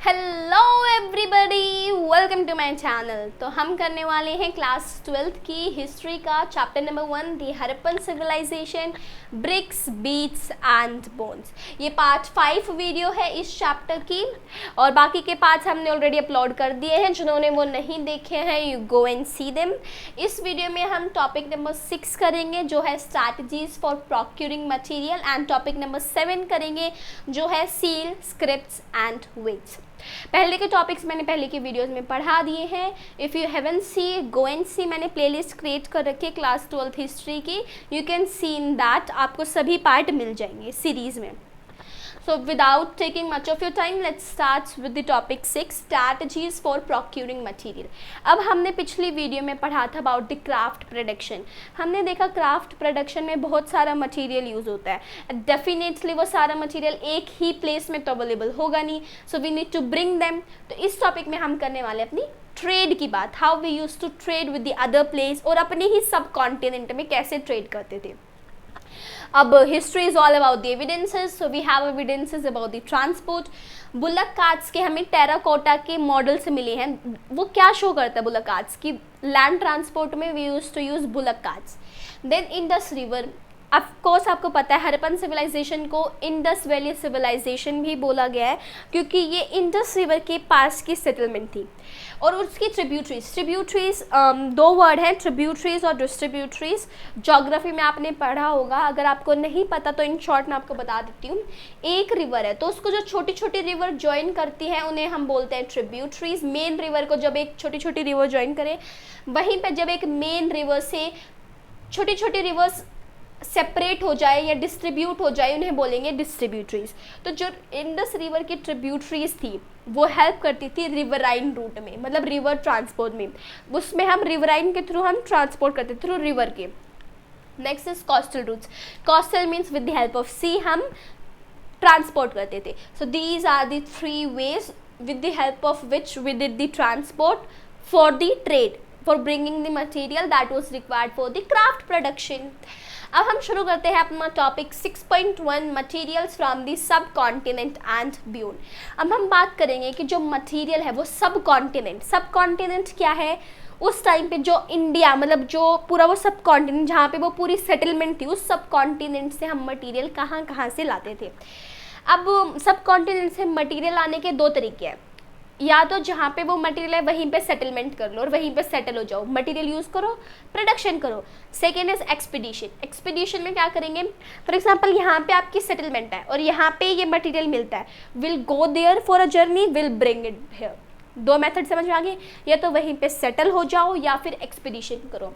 Hello everybody, welcome to my channel. तो हम करने वाले हैं क्लास 12th की हिस्ट्री का chapter number 1 the Harappan civilisation, bricks, beads and bones. ये पार्ट 5 वीडियो है इस चैप्टर की और बाकी के पार्ट्स हमने ऑलरेडी अपलोड कर दिए हैं। जिन्होंने वो नहीं देखे हैं, you go and see them. इस वीडियो में हम टॉपिक नंबर 6 करेंगे जो है strategies for procuring material, and topic number 7 करेंगे जो है सील, स्क्रिप्ट्स एंड वेट्स। पहले के टॉपिक्स मैंने पहले की वीडियोस में पढ़ा दिए हैं। If you haven't see, go and see. मैंने प्लेलिस्ट क्रिएट कर रखी है क्लास 12th हिस्ट्री की, you can see in that. आपको सभी पार्ट मिल जाएंगे सीरीज़ में। So without taking much of your time, let's start with the topic 6, strategies for procuring material. अब हमने पिछली वीडियो में पढ़ा था about the craft production। हमने देखा क्राफ्ट प्रोडक्शन में बहुत सारा मटेरियल यूज़ होता है। डेफिनेटली वो सारा मटेरियल एक ही प्लेस में तो अवेलेबल होगा नहीं, so we need to bring them. तो इस टॉपिक में हम करने वाले अपनी ट्रेड की बात, how we use to trade with the other place, और अपने ही सब कॉन्टिनेंट में कैसे ट्रेड करते थे। अब history is all about the evidences, so we have evidences about the transport. Bullock carts के हमें टेराकोटा के मॉडल्स मिले हैं। वो क्या शो करता है बुलक कार्ट्स की? लैंड ट्रांसपोर्ट में we use to use bullock carts. Then Indus river, of course आपको पता है हड़प्पन सिविलाइजेशन को इंडस वैली सिविलाइजेशन भी बोला गया है क्योंकि ये इंडस रिवर के पास की सेटलमेंट थी। और उसकी ट्रिब्यूटरीज दो वर्ड हैं, ट्रिब्यूटरीज और डिस्ट्रीब्यूटरीज। ज्योग्राफी में आपने पढ़ा होगा, अगर आपको नहीं पता तो इन शॉर्ट मैं आपको बता देती हूँ। एक रिवर है तो उसको जो छोटी छोटी रिवर ज्वाइन करती हैं उन्हें हम बोलते हैं ट्रिब्यूटरीज। मेन रिवर को जब एक छोटी छोटी रिवर ज्वाइन करे, वहीं पर जब एक मेन रिवर से छोटी छोटी रिवर्स सेपरेट हो जाए या डिस्ट्रीब्यूट हो जाए, उन्हें बोलेंगे डिस्ट्रीब्यूटरीज। तो जो इंडस रिवर की ट्रिब्यूटरीज थी वो हेल्प करती थी रिवराइन रूट में, मतलब रिवर ट्रांसपोर्ट में। उसमें हम रिवराइन के थ्रू हम ट्रांसपोर्ट करते थ्रू रिवर के। Next is coastal routes. Coastal means with the help of sea हम ट्रांसपोर्ट करते थे। So these are the 3 ways with the help of which we did the transport for the trade, for bringing the material that was required for the craft production. अब हम शुरू करते हैं अपना topic 6.1, materials from the सब continent and beyond. अब हम बात करेंगे कि जो मटेरियल है वो सब कॉन्टिनेंट क्या है? उस टाइम पे जो इंडिया, मतलब जो पूरा वो सब कॉन्टिनेंट जहाँ पे वो पूरी सेटलमेंट थी, उस सब कॉन्टिनेंट से हम मटेरियल कहाँ कहाँ से लाते थे। अब सब कॉन्टिनेंट से मटेरियल लाने के 2 तरीके हैं। या तो जहाँ पे वो मटेरियल है वहीं पे सेटलमेंट कर लो और वहीं पे सेटल हो जाओ, मटेरियल यूज़ करो, प्रोडक्शन करो। सेकेंड इज एक्सपीडिशन में क्या करेंगे? फॉर एग्जांपल यहाँ पे आपकी सेटलमेंट है और यहाँ पे ये मटेरियल मिलता है, will go there for a journey, will bring it here. 2 method समझ में आ गए, या तो वहीं पे सेटल हो जाओ या फिर एक्सपीडिशन करो।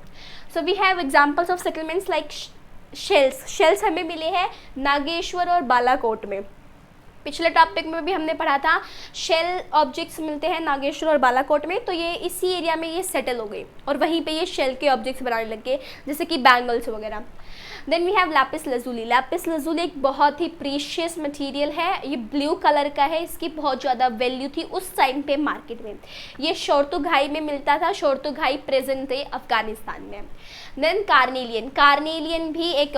So we have examples of settlements like shells हमें मिले हैं नागेश्वर और बालाकोट में। पिछले टॉपिक में भी हमने पढ़ा था शेल ऑब्जेक्ट्स मिलते हैं नागेश्वर और बालाकोट में, तो ये इसी एरिया में ये सेटल हो गई और वहीं पे ये शेल के ऑब्जेक्ट्स बनाने लग गए, जैसे कि बैंगल्स वगैरह। Then we have lapis lazuli. Lapis lazuli एक बहुत ही प्रीशियस मटेरियल है, ये ब्लू कलर का है, इसकी बहुत ज़्यादा वैल्यू थी उस टाइम पे मार्केट में। ये शोरतुगाई में मिलता था, शोरतुगाई प्रेजेंट है अफगानिस्तान में। देन कार्नेलियन भी एक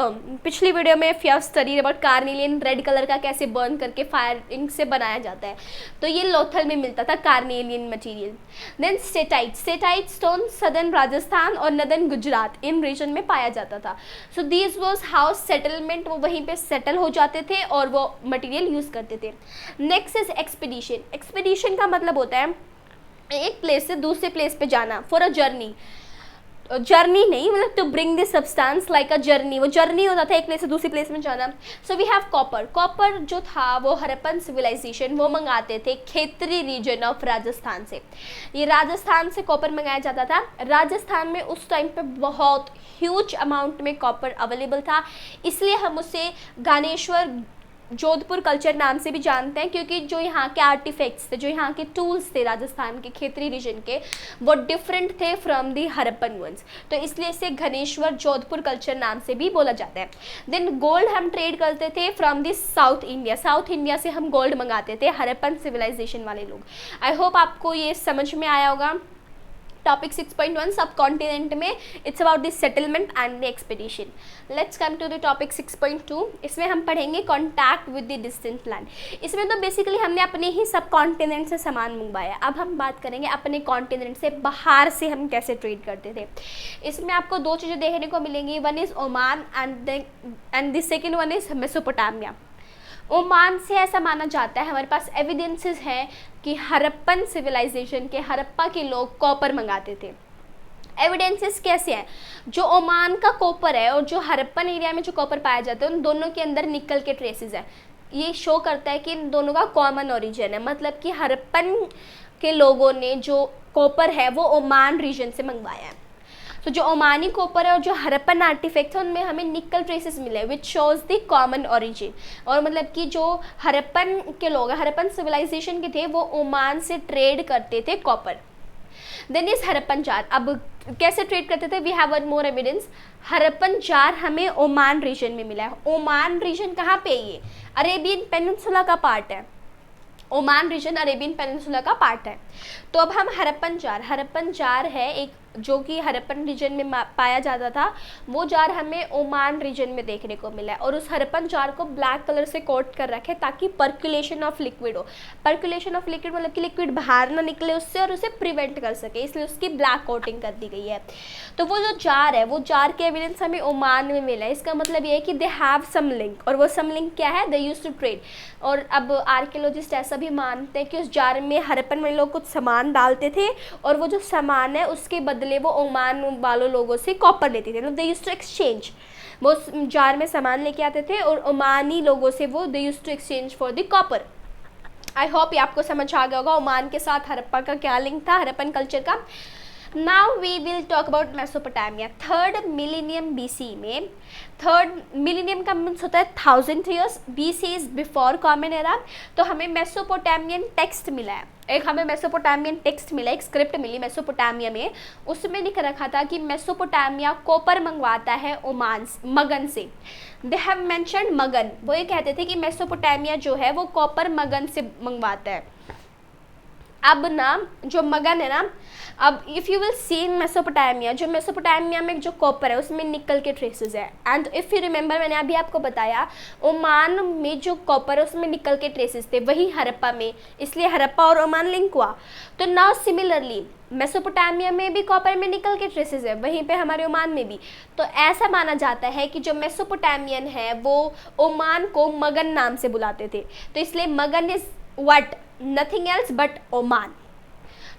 पिछली वीडियो में if you have studied about carnelian, red colour का कैसे बर्न करके फायरिंग से बनाया जाता है, तो ये लोथल में मिलता था carnelian material. Then steatite stone southern Rajasthan और नदर्न गुजरात इन रीजन में पाया जाता था। So this was how settlement, वो वहीं पे सेटल हो जाते थे और वो मटेरियल यूज़ करते थे। नेक्स्ट इज एक्सपीडिशन का मतलब होता है एक प्लेस से दूसरे प्लेस पे जाना, फॉर अ जर्नी नहीं, मतलब to bring this substance like a journey. वो जर्नी होता था एक प्लेस से दूसरी प्लेस में जाना। सो वी हैव कॉपर जो था वो हड़प्पन सिविलाइजेशन वो मंगाते थे खेतरी रीजन ऑफ राजस्थान से। ये राजस्थान से कॉपर मंगाया जाता था। राजस्थान में उस टाइम पे बहुत ह्यूज अमाउंट में कॉपर अवेलेबल था, इसलिए हम उसे ज्ञानेश्वर जोधपुर कल्चर नाम से भी जानते हैं, क्योंकि जो यहाँ के आर्टिफैक्ट्स थे, जो यहाँ के टूल्स थे राजस्थान के खेतरी रीजन के, वो डिफरेंट थे फ्रॉम दी हड़प्पन वंस, तो इसलिए इसे घनेश्वर जोधपुर कल्चर नाम से भी बोला जाता है। देन गोल्ड हम ट्रेड करते थे फ्रॉम दी साउथ इंडिया से हम गोल्ड मंगाते थे हड़प्पन सिविलाइजेशन वाले लोग। आई होप आपको ये समझ में आया होगा। टॉपिक 6.1 सब कॉन्टिनेंट में it's about the settlement and the expedition. Let's come to the topic 6.2। इसमें हम पढ़ेंगे contact with the distant land. इसमें तो बेसिकली हमने अपने ही सब कॉन्टिनेंट से सामान मंगवाया। अब हम बात करेंगे अपने कॉन्टिनेंट से बाहर से हम कैसे ट्रेड करते थे। इसमें आपको दो चीज़ें देखने को मिलेंगी, one is Oman and the second one is Mesopotamia. Oman से ऐसा माना जाता है, हमारे पास एविडेंसेस हैं कि हड़प्पन सिविलाइजेशन के, हड़प्पा के लोग कॉपर मंगाते थे। एविडेंसेस कैसे हैं? जो ओमान का कॉपर है और जो हड़प्पन एरिया में जो कॉपर पाया जाता है उन दोनों के अंदर निकल के ट्रेसेस हैं। ये शो करता है कि इन दोनों का कॉमन ओरिजिन है, मतलब कि हड़प्पन के लोगों ने जो कॉपर है वो ओमान रीजन से मंगवाया है। तो जो ओमानी कॉपर है और जो हड़प्पन आर्टिफैक्ट्स है उनमें हमें निकल ट्रेसेस मिले which shows the common origin. और मतलब कि जो हड़प्पन के लोग हैं, हड़प्पन सिविलाइजेशन के थे, वो ओमान से ट्रेड करते थे copper. Then is Harappan jar. अब कैसे ट्रेड करते थे? We have one more evidence. Harappan jar हमें ओमान रीजन में मिला है। ओमान रीजन कहाँ पे? ये अरेबियन पेनिनसुला का पार्ट है। ओमान रीजन अरेबियन पेनिनसुला का पार्ट है। तो अब हम हड़प्पन जार है एक जो कि हड़प्पन रीजन में पाया जाता था, वो जार हमें ओमान रीजन में देखने को मिला है। और उस हड़प्पन जार को ब्लैक कलर से कोट कर रखे ताकि पर्कुलेशन ऑफ लिक्विड हो। पर्कुलेशन ऑफ लिक्विड मतलब कि लिक्विड बाहर ना निकले उससे और उसे प्रिवेंट कर सके, इसलिए उसकी ब्लैक कोटिंग कर दी गई है। तो वो जो जार है, वो जार के एविडेंस हमें ओमान में मिला है। इसका मतलब ये है कि दे हैव सम लिंक, और वो सम लिंक क्या है? They used to trade. और अब आर्कियोलॉजिस्ट ऐसा भी मानते हैं कि उस जार में हड़प्पन में लोग कुछ सामान डालते थे और वो जो सामान है उसके बदले वो ओमान वालों लोगों से कॉपर लेते थे। They used to exchange. वो जार में सामान लेके आते थे और ओमानी लोगों से वो they used to exchange for the copper. I hope ये आपको समझ आ गया होगा ओमान के साथ हड़प्पा का क्या लिंक था, हड़प्पन कल्चर का। Now we will talk about Mesopotamia. 3rd millennium BC में, 3rd मिलेनियम का मीन्स होता है 1000 years, BC is before common era. तो हमें मेसोपोटामियन टेक्स्ट मिला है, एक हमें मेसोपोटामियन टेक्स्ट मिला, एक स्क्रिप्ट मिली मेसोपोटामिया में। उसमें लिख रखा था कि मेसोपोटामिया कॉपर मंगवाता है ओमान मगन से। दे हैव मेंशन्ड मगन। वो ये कहते थे कि मेसोपोटामिया जो है वो कॉपर मगन से मंगवाता है। अब ना जो मगन है ना, अब if you will see in Mesopotamia, जो मेसोपोटामिया में जो कॉपर है उसमें निकल के ट्रेसेस है। एंड इफ़ यू रिमेंबर, मैंने अभी आपको बताया ओमान में जो कॉपर है उसमें निकल के ट्रेसेस थे, वही हड़प्पा में, इसलिए हड़प्पा और ओमान लिंक हुआ। तो नाउ सिमिलरली मेसोपोटामिया में भी कॉपर में निकल के ट्रेसेस है, वहीं पे हमारे ओमान में भी। तो ऐसा माना जाता है कि जो मेसोपोटामियन है वो ओमान को मगन नाम से बुलाते थे, तो इसलिए मगन is what? Nothing else but Oman.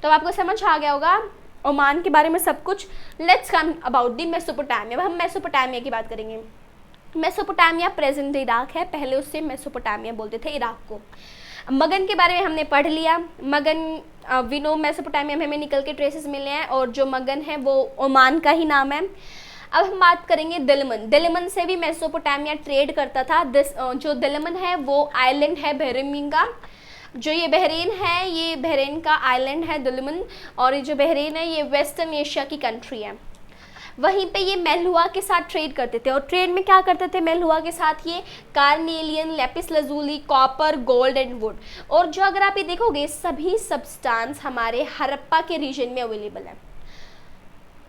तो आपको समझ आ गया होगा ओमान के बारे में सब कुछ। Let's come about the Mesopotamia. अब हम मेसोपोटामिया की बात करेंगे। मेसोपोटामिया प्रेजेंट इराक है, पहले उससे मेसोपोटामिया बोलते थे इराक को। मगन के बारे में हमने पढ़ लिया। मगन वी नो मेसोपोटामिया में हमें निकल के ट्रेसेस मिले हैं और जो मगन है वो ओमान का ही नाम है। अब हम बात करेंगे दिलमन। दिलमन से भी मेसोपोटामिया ट्रेड करता था। जो दिलमन है वो आइलैंड है बहरीन का। जो ये बहरीन है, ये बहरीन का आइलैंड है दिलमन, और ये जो बहरीन है ये वेस्टर्न एशिया की कंट्री है। वहीं पे ये मेल्हुआ के साथ ट्रेड करते थे। और ट्रेड में क्या करते थे मेल्हुआ के साथ? ये carnelian, lapis lazuli, copper, gold and would. और जो अगर आप ये देखोगे सभी सब्सटेंस हमारे हड़प्पा के रीजन में अवेलेबल है।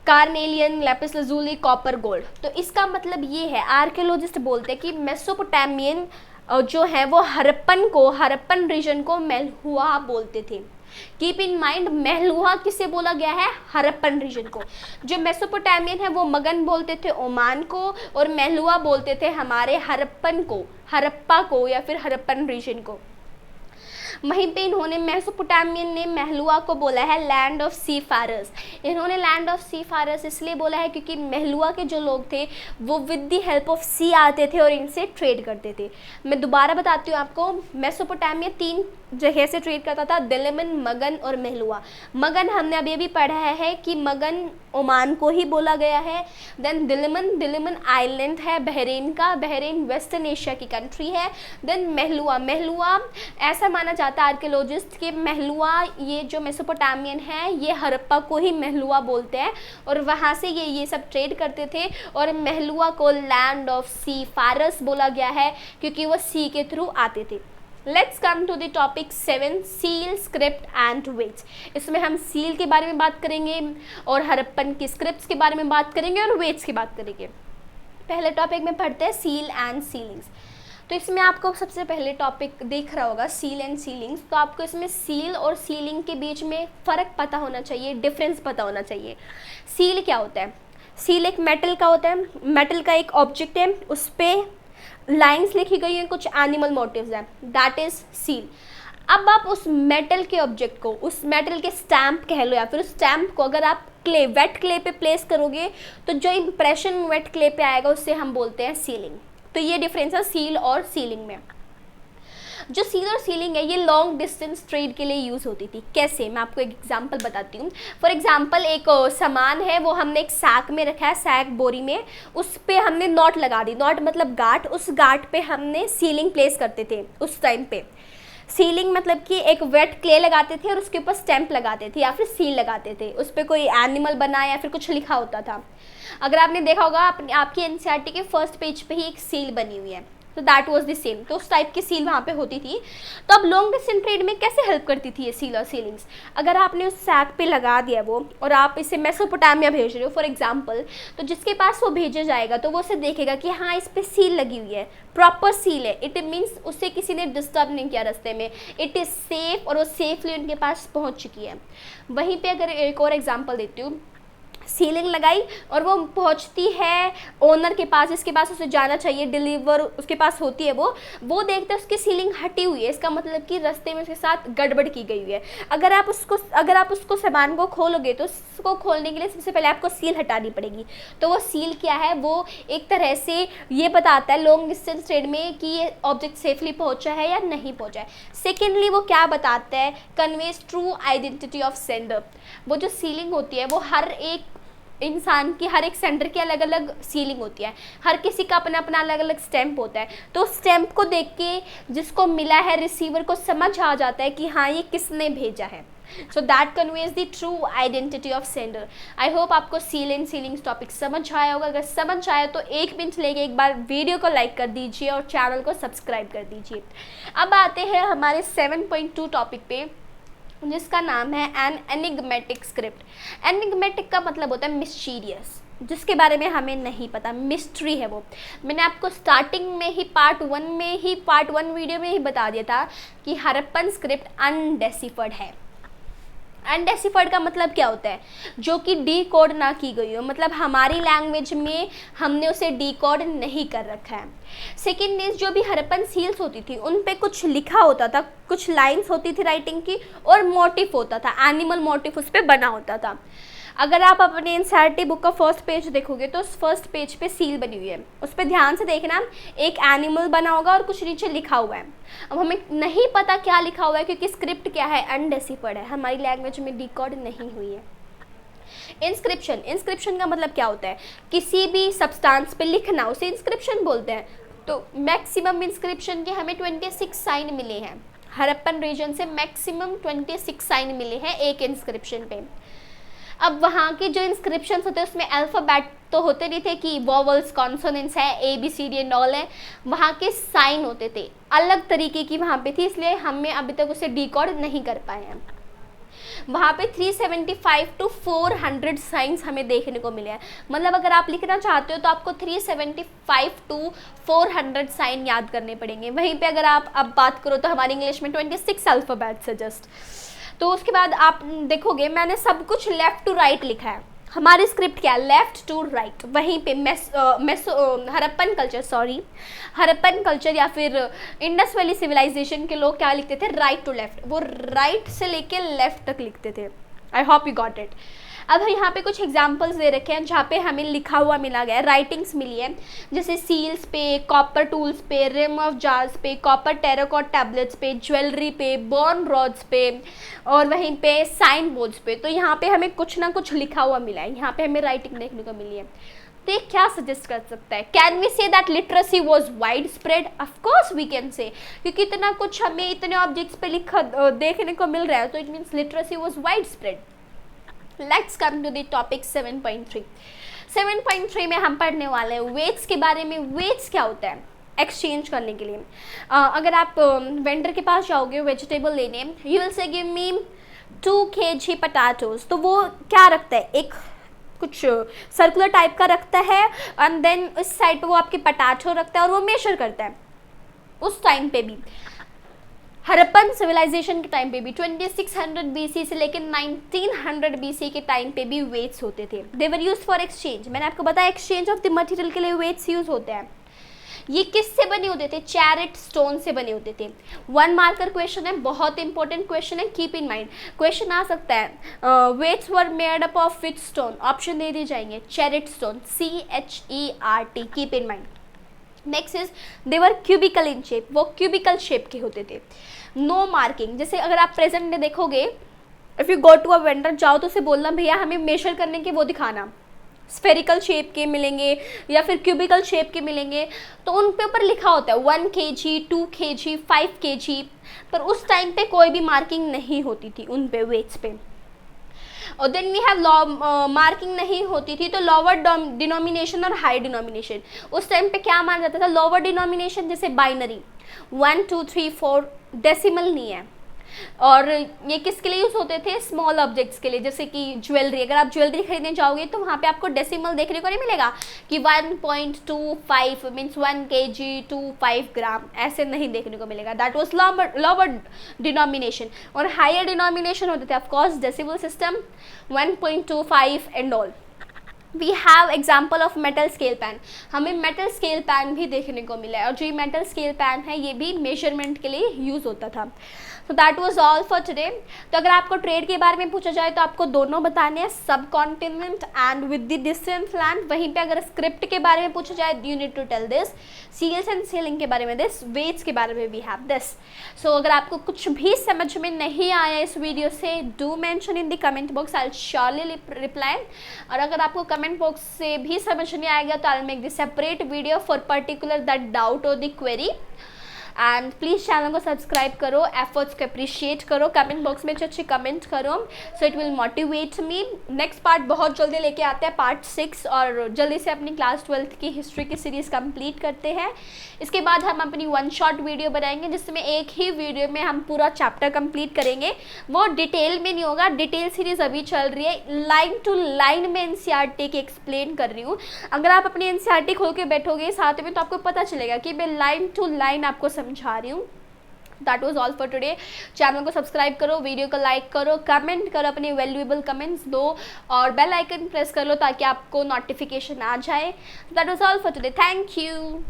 Carnelian, lapis lazuli, copper, gold. तो इसका मतलब ये है, आर्कियोलॉजिस्ट बोलते हैं कि मेसोपोटामियन जो है वो हड़प्पन रीजन को मेल्हुआ बोलते थे। कीप इन माइंड, मेल्हुआ किसे बोला गया है? हड़प्पन रीजन को। जो मेसोपोटामियन है वो मगन बोलते थे ओमान को, और मेल्हुआ बोलते थे हमारे हड़प्पन को, हड़प्पा को या फिर हड़प्पन रीजन को। वहीं पे इन्होंने मेसोपोटामियन ने मेल्हुआ को बोला है लैंड ऑफ सी फारर्स। इन्होंने लैंड ऑफ सी फारर्स इसलिए बोला है क्योंकि मेल्हुआ के जो लोग थे वो विद द हेल्प ऑफ सी आते थे और इनसे ट्रेड करते थे। मैं दोबारा बताती हूँ आपको, मेसोपोटामिया 3 जगह से ट्रेड करता था, दिलमन, मगन और मेल्हुआ। मगन हमने अभी अभी पढ़ा है कि मगन ओमान को ही बोला गया है। देन दिलमन आइलैंड है बहरीन का, बहरीन वेस्टर्न एशिया की कंट्री है। देन मेल्हुआ ऐसा माना जाता है आर्कियोलॉजिस्ट कि मेल्हुआ ये जो मेसोपोटामियन है ये हड़प्पा को ही मेल्हुआ बोलते हैं, और वहाँ से ये सब ट्रेड करते थे। और मेल्हुआ को लैंड ऑफ सी फारर्स बोला गया है क्योंकि वो सी के थ्रू आते थे। Let's come to the topic 7, seal, script and weights. इसमें हम सील के बारे में बात करेंगे और हड़प्पन की स्क्रिप्ट्स के बारे में बात करेंगे और वेट्स की बात करेंगे। पहले टॉपिक में पढ़ते हैं सील एंड सीलिंग्स। तो इसमें आपको सबसे पहले टॉपिक दिख रहा होगा सील एंड सीलिंग्स। तो आपको इसमें सील और सीलिंग के बीच में फ़र्क पता होना चाहिए, डिफरेंस पता होना चाहिए। सील क्या होता है? सील एक मेटल का होता है, मेटल का एक ऑब्जेक्ट है, उस पर लाइंस लिखी गई हैं, कुछ एनिमल मोटिव्स हैं, दैट इज़ सील। अब आप उस मेटल के ऑब्जेक्ट को, उस मेटल के स्टैम्प कह लो या फिर उस स्टैम्प को अगर आप वेट क्ले पे प्लेस करोगे तो जो इंप्रेशन वेट क्ले पे आएगा उससे हम बोलते हैं सीलिंग। तो ये डिफरेंस है सील और सीलिंग में। जो सील और सीलिंग है ये लॉन्ग डिस्टेंस ट्रेड के लिए यूज़ होती थी। कैसे? मैं आपको एक एग्जांपल बताती हूँ। फॉर एग्जांपल एक सामान है, वो हमने एक सैक में रखा है, सैक बोरी में, उस पर हमने नॉट लगा दी, नॉट मतलब गांठ, उस गांठ पे हमने सीलिंग प्लेस करते थे उस टाइम पे। सीलिंग मतलब कि एक वेट क्ले लगाते थे और उसके ऊपर स्टैंप लगाते थे या फिर सील लगाते थे, उस पर कोई एनिमल बना या फिर कुछ लिखा होता था। अगर आपने देखा होगा आपकी एनसीईआरटी के फर्स्ट पेज पे ही एक सील बनी हुई है, तो दैट वाज द सेम। तो उस टाइप की सील वहाँ पे होती थी। तो अब लॉन्ग डिस्टेंस ट्रेड में कैसे हेल्प करती थी ये सील और सीलिंग्स? अगर आपने उस सैक पे लगा दिया वो और आप इसे मेसोपोटामिया भेज रहे हो फॉर एग्जांपल, तो जिसके पास वो भेजा जाएगा तो वो उसे देखेगा कि हाँ इस पर सील लगी हुई है, प्रॉपर सील है, इट मीन्स उसे किसी ने डिस्टर्ब नहीं किया रास्ते में, इट इज़ सेफ और वो सेफली उनके पास पहुँच चुकी है। वहीं पर अगर एक और एग्जाम्पल देती हूँ, सीलिंग लगाई और वो पहुंचती है ओनर के पास, जिसके पास उसे जाना चाहिए, डिलीवर उसके पास होती है, वो देखते हैं उसकी सीलिंग हटी हुई है, इसका मतलब कि रास्ते में उसके साथ गड़बड़ की गई हुई है। अगर आप उसको सामान को खोलोगे तो उसको खोलने के लिए सबसे पहले आपको सील हटानी पड़ेगी। तो वो सील क्या है? वो एक तरह से ये बताता है लॉन्ग डिस्टेंस ट्रेड में कि ये ऑब्जेक्ट सेफली पहुंचा है या नहीं पहुंचा है। सेकेंडली वो क्या बताता है? Conveys true identity of sender. वो जो सीलिंग होती है वो हर एक इंसान की, हर एक सेंडर की अलग अलग सीलिंग होती है, हर किसी का अपना अपना अलग अलग स्टैंप होता है। तो स्टैंप को देख के जिसको मिला है रिसीवर को समझ आ जाता है कि हाँ ये किसने भेजा है। So that conveys the true identity of sender. I hope आपको सील एंड सीलिंग्स टॉपिक समझ आया होगा। अगर समझ आया तो एक मिनट लेके एक बार वीडियो को लाइक कर दीजिए और चैनल को सब्सक्राइब कर दीजिए। अब आते हैं हमारे 7.2 टॉपिक पे, जिसका नाम है एन एनिग्मेटिक स्क्रिप्ट। एनिग्मेटिक का मतलब होता है मिस्टीरियस, जिसके बारे में हमें नहीं पता, मिस्ट्री है वो। मैंने आपको स्टार्टिंग में ही पार्ट वन वीडियो में ही बता दिया था कि हड़प्पन स्क्रिप्ट अनडेसिफर्ड है। अनडेसिफर्ड का मतलब क्या होता है? जो कि डी कोड ना की गई हो, मतलब हमारी लैंग्वेज में हमने उसे डी कोड नहीं कर रखा है। सेकेंड इज जो भी हड़प्पन सील्स होती थी उन पे कुछ लिखा होता था, कुछ लाइंस होती थी राइटिंग की और मोटिव होता था, एनिमल मोटिव उस पर बना होता था। अगर आप अपने एनसीईआरटी बुक का फर्स्ट पेज देखोगे तो उस फर्स्ट पेज पे सील बनी हुई है, उस पर ध्यान से देखना, एक एनिमल बना होगा और कुछ नीचे लिखा हुआ है। अब हमें नहीं पता क्या लिखा हुआ है क्योंकि स्क्रिप्ट क्या है? अनडेसिफर्ड है, हमारी लैंग्वेज में डिकोड नहीं हुई है। इंस्क्रिप्शन का मतलब क्या होता है? किसी भी सब्सटेंस पे लिखना, उसे इंस्क्रिप्शन बोलते हैं। तो मैक्सिमम इंस्क्रिप्शन के हमें 26 साइन मिले हैं, हड़प्पन रीजन से मैक्सिमम 26 साइन मिले हैं एक इंस्क्रिप्शन पे। अब वहाँ के जो इंस्क्रिप्शंस होते हैं उसमें अल्फ़ाबेट तो होते नहीं थे कि वॉवल्स, कॉन्सोनेंट्स है, ABCD एंड ऑल है, वहाँ के साइन होते थे, अलग तरीके की वहाँ पे थी, इसलिए हमें अभी तक उसे डिकोड नहीं कर पाए हैं। वहाँ पे 375 to 400 साइंस हमें देखने को मिले हैं। मतलब अगर आप लिखना चाहते हो तो आपको 375 to 400 साइन याद करने पड़ेंगे। वहीं पे अगर आप अब बात करो तो हमारी इंग्लिश में 26 अल्फ़ाबेट्स है जस्ट। तो उसके बाद आप देखोगे मैंने सब कुछ लेफ़्ट टू राइट लिखा है। हमारी स्क्रिप्ट क्या है? Left to right. वहीं पे हड़प्पन कल्चर या फिर इंडस वैली सिविलाइजेशन के लोग क्या लिखते थे? राइट टू लेफ़्ट, वो राइट से लेके लेफ़्ट तक लिखते थे। I hope you got it. अब यहाँ पे कुछ एग्जांपल्स दे रखे हैं जहाँ पे हमें लिखा हुआ मिला गया है, राइटिंग्स मिली है, जैसे सील्स पे, कॉपर टूल्स पे, रिम ऑफ जार्स पे, कॉपर टेराकोट टैबलेट्स पे, ज्वेलरी पे, बॉर्न रॉड्स पे और वहीं पे साइन बोर्ड्स पे। तो यहाँ पे हमें कुछ ना कुछ लिखा हुआ मिला है, यहाँ पे हमें राइटिंग देखने को मिली है। तो ये क्या सजेस्ट कर सकता है? Can we say that literacy was widespread? Of course we can say, क्योंकि इतना कुछ हमें इतने ऑब्जेक्ट्स पे लिखा देखने को मिल रहा है, तो it means literacy was widespread. Let's come to the topic 7.3। 7.3 में हम पढ़ने वाले हैं वेट्स के बारे में। वेट्स क्या होता है? एक्सचेंज करने के लिए। अगर आप वेंडर के पास जाओगे वेजिटेबल लेने, you will say give me 2 kg potatoes, तो वो क्या रखता है, एक कुछ सर्कुलर टाइप का रखता है एंड देन इस साइड पे वो आपके पटाटो रखता है और वो मेजर करता है। उस टाइम पे भी हड़प्पन सिविलाइजेशन के टाइम पे भी 2600 BC से लेकर 1900 BC के टाइम पे भी वेट्स होते थे। दे वर यूज फॉर एक्सचेंज। मैंने आपको बताया एक्सचेंज ऑफ द मटेरियल के लिए वेट्स यूज होते हैं। ये किससे बने होते थे? चैरेट स्टोन से बने होते थे। 1 मार्कर क्वेश्चन है, बहुत इंपॉर्टेंट क्वेश्चन है, कीप इन माइंड। क्वेश्चन आ सकता है weights were made up of which stone, option दे दिए जाएंगे chert stone, CHERT, keep in mind. Next is they were cubical in shape, वो क्यूबिकल शेप के होते थे। नो मार्किंग, जैसे अगर आप प्रेजेंट में देखोगे, if you go to a vendor, जाओ तो उसे बोलना भैया हमें मेजर करने के वो दिखाना, स्फेरिकल शेप के मिलेंगे या फिर क्यूबिकल शेप के मिलेंगे, तो उन पे ऊपर लिखा होता है 1 kg, 2 kg, 5 kg, पर उस टाइम पे कोई भी मार्किंग नहीं होती थी उन पे वेट्स पे। और देन वी हैव मार्किंग नहीं होती थी तो लोअर डिनोमिनेशन और हाई डिनोमिनेशन। उस टाइम पे क्या माना जाता था? लोअर डिनोमिनेशन जैसे बाइनरी 1 2 3 4, डेसिमल नहीं है। और ये किसके लिए यूज होते थे? स्मॉल ऑब्जेक्ट्स के लिए, जैसे कि ज्वेलरी। अगर आप ज्वेलरी खरीदने जाओगे तो वहाँ पे आपको डेसिमल देखने को नहीं मिलेगा कि 1.25 मीन्स 1 kg 25 ग्राम, ऐसे नहीं देखने को मिलेगा। That was lower denomination. और हायर डिनोमिनेशन होते थे of course decimal system 1.25 and all. We have example of metal scale pan, हमें मेटल स्केल पैन भी देखने को मिला है, और जो ये मेटल स्केल पैन है ये भी मेजरमेंट के लिए यूज़ होता था। So that was all for today. तो अगर आपको ट्रेड के बारे में पूछा जाए तो आपको दोनों बताने हैं, subcontinent and with the distance land. वहीं पे अगर स्क्रिप्ट के बारे में पूछा जाए you need to tell this, seals and selling के बारे में दिस, वेट्स के बारे में वी हैव दिस। सो अगर आपको कुछ भी समझ में नहीं आया इस वीडियो से, do mention in the comment box, I will surely reply. और अगर आपको कमेंट बॉक्स से भी समझ नहीं आएगा तो I will make the separate video for particular that doubt और the query. And please channel को सब्सक्राइब करो, एफर्ट्स को अप्रिशिएट करो, कमेंट बॉक्स में अच्छे कमेंट करो, so it will motivate me. Next part बहुत जल्दी लेके आते हैं, पार्ट 6, और जल्दी से अपनी क्लास 12th की हिस्ट्री की सीरीज़ कंप्लीट करते हैं। इसके बाद हम अपनी 1 शॉट वीडियो बनाएंगे जिसमें एक ही वीडियो में हम पूरा चैप्टर कंप्लीट करेंगे। वो डिटेल में नहीं होगा, डिटेल सीरीज़ अभी चल रही है, लाइन टू लाइन में NCERT की एक्सप्लेन कर रही हूँ। अगर आप अपनी NCERT खोल के बैठोगे साथ में तो आपको पता चलेगा कि मैं लाइन टू लाइन आपको समझा रही हूँ। That was all for today. Channel को सब्सक्राइब करो, वीडियो को लाइक करो, कमेंट करो, अपने वैल्यूएबल कमेंट्स दो और बेल आइकन प्रेस कर लो ताकि आपको नोटिफिकेशन आ जाए। That was all for today. Thank you.